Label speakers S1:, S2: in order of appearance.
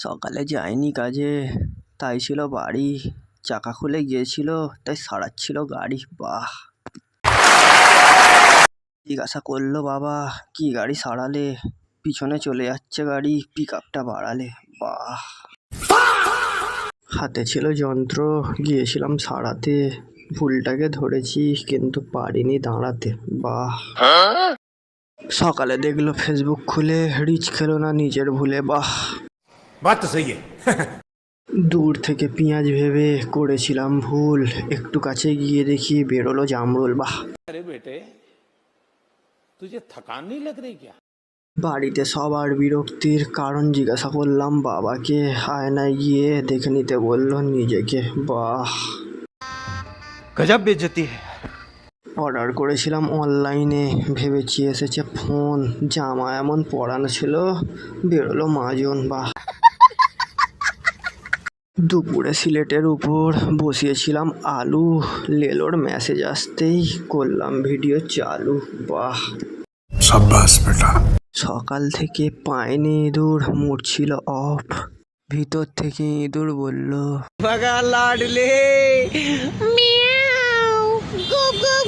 S1: সকালে যায়নি কাজে, তাই ছিল বাড়ি। চাকা খুলে গিয়েছিল, তাই সারাচ্ছিল গাড়ি। বাহ! জিজ্ঞাসা করলো বাবা, কি গাড়ি সারালে? পিছনে চলে যাচ্ছে গাড়ি, পিকআপটা বাড়ালে। বাহ! হাতে ছিল যন্ত্র, গিয়েছিলাম সারাতে। ভুলটাকে ধরেছি, কিন্তু পারিনি দাঁড়াতে। বাহ! সকালে দেখলো ফেসবুক খুলে, রিচ খেলো না নিজের ভুলে। বাহ!
S2: बात तो सही है।
S1: দূর থেকে পেঁয়াজ ভেবে করেছিলাম ভুল, একটু কাছে গিয়ে দেখি বেরোলো জামরুল। বাহ!
S2: अरे बेटे, तुझे थकान नहीं लग रही क्या?
S1: বাড়িতে সবার বিরক্তির কারণ জিজ্ঞাসা করলাম বাবাকে। আয়নায় গিয়ে দেখে নিতে বললো নিজেকে। বাহ!
S2: गजब बेइज्जती है।
S1: অর্ডার করেছিলাম অনলাইনে, ভেবেছি এসেছে ফোন। জামা এমন পরানো ছিল, বেরোলো মাজন। বাহ! দুপুরে সিলেটের উপর বসিয়েছিলাম আলু, লেলোর মেসেজ আসতেই করলাম ভিডিও চালু। বাহ!
S3: शाबाश बेटा।
S1: সকাল থেকে পায়নি ইঁদুর, মুড ছিল অফ। ভিতর থেকে ইঁদুর বলল,
S4: भगा लाडले मियाऊ गो गो